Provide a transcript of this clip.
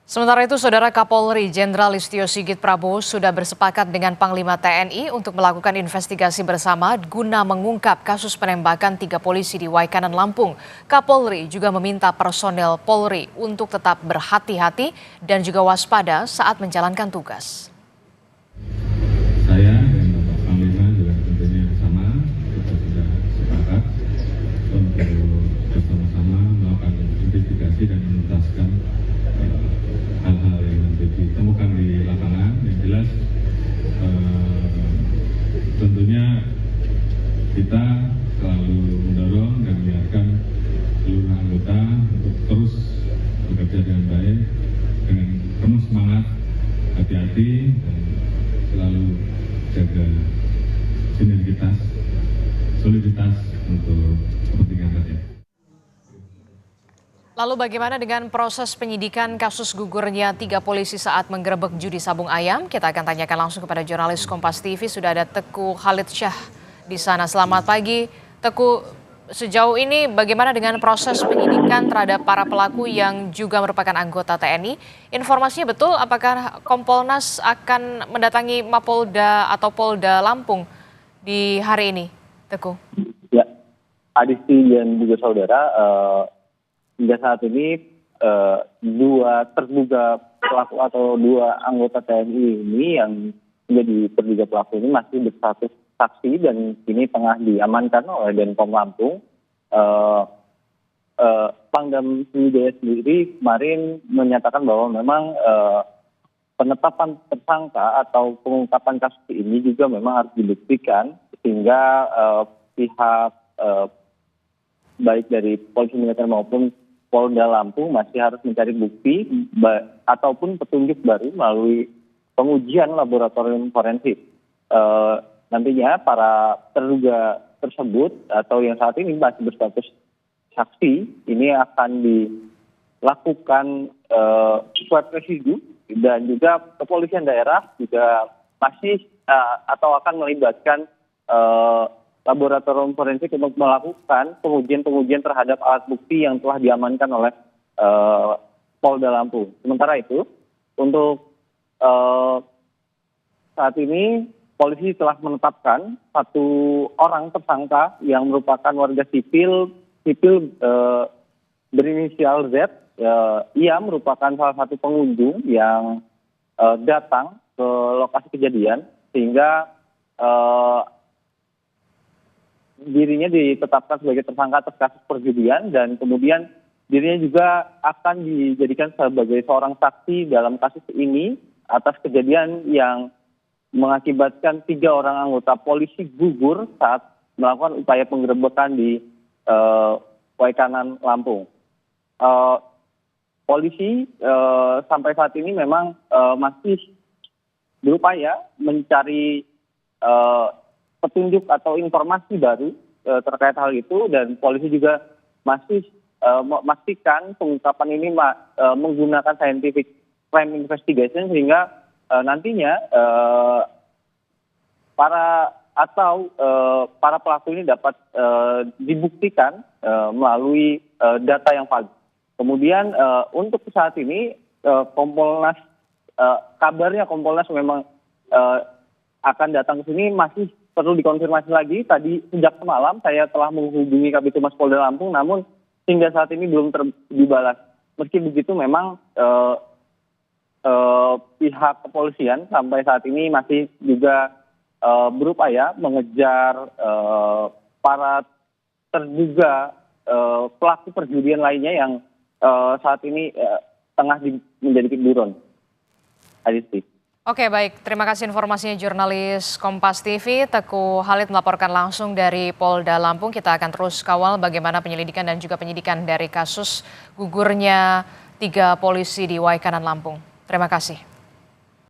Sementara itu, Saudara Kapolri Jenderal Listio Sigit Prabowo sudah bersepakat dengan Panglima TNI untuk melakukan investigasi bersama guna mengungkap kasus penembakan 3 polisi di Waikanan, Lampung. Kapolri juga meminta personel Polri untuk tetap berhati-hati dan juga waspada saat menjalankan tugas. Saya dan Bapak Panglima juga tentunya sama, kita sudah sepakat untuk bersama-sama melakukan investigasi dan menuntaskan hal-hal yang nanti ditemukan di lapangan. Yang jelas tentunya kita selalu mendorong dan mengingatkan seluruh anggota untuk terus bekerja dengan baik, dengan penuh semangat, hati-hati, dan selalu jaga sinergitas, soliditas untuk kepentingan rakyat. Lalu bagaimana dengan proses penyidikan kasus gugurnya 3 polisi saat menggerebek judi sabung ayam? Kita akan tanyakan langsung kepada jurnalis Kompas TV. Sudah ada Teguh Khalid Syah di sana. Selamat pagi, Teguh. Sejauh ini bagaimana dengan proses penyidikan terhadap para pelaku yang juga merupakan anggota TNI? Informasinya betul, apakah Kompolnas akan mendatangi Mapolda atau Polda Lampung di hari ini, Teguh? Ya, Adisti dan juga saudara, hingga saat ini 2 terduga pelaku atau 2 anggota TNI ini yang menjadi terduga pelaku ini masih berstatus saksi dan kini tengah diamankan oleh Denpom Lampung. Pangdam Sriwijaya sendiri kemarin menyatakan bahwa memang penetapan tersangka atau pengungkapan kasus ini juga memang harus dibuktikan sehingga pihak baik dari polisi militer maupun Polda Lampung masih harus mencari bukti ataupun petunjuk baru melalui pengujian laboratorium forensik. Nantinya para terduga tersebut atau yang saat ini masih berstatus saksi ini akan dilakukan swab residu dan juga kepolisian daerah juga masih atau akan melibatkan laboratorium forensik untuk melakukan pengujian terhadap alat bukti yang telah diamankan oleh Polda Lampung. Sementara itu, untuk saat ini polisi telah menetapkan 1 orang tersangka yang merupakan warga sipil berinisial Z. Ia merupakan salah satu pengunjung yang datang ke lokasi kejadian sehingga dirinya ditetapkan sebagai tersangka atas kasus perjudian dan kemudian dirinya juga akan dijadikan sebagai seorang saksi dalam kasus ini atas kejadian yang mengakibatkan 3 orang anggota polisi gugur saat melakukan upaya penggerebekan di Waikanan, Lampung. Polisi sampai saat ini memang masih berupaya mencari petunjuk atau informasi baru terkait hal itu dan polisi juga masih memastikan pengungkapan ini menggunakan scientific crime investigation sehingga nantinya para pelaku ini dapat dibuktikan melalui data yang valid. Kemudian untuk saat ini Kompolnas kabarnya Kompolnas memang akan datang ke sini, masih perlu dikonfirmasi lagi. Tadi sejak semalam saya telah menghubungi Kabid Humas Polda Lampung, namun hingga saat ini belum dibalas. Meski begitu memang pihak kepolisian sampai saat ini masih juga berupaya mengejar para terduga pelaku perjudian lainnya yang saat ini tengah menjadi buron. Adisti. Oke, baik. Terima kasih informasinya jurnalis Kompas TV, Teguh Khalid melaporkan langsung dari Polda Lampung. Kita akan terus kawal bagaimana penyelidikan dan juga penyidikan dari kasus gugurnya 3 polisi di Waikanan, Lampung. Terima kasih.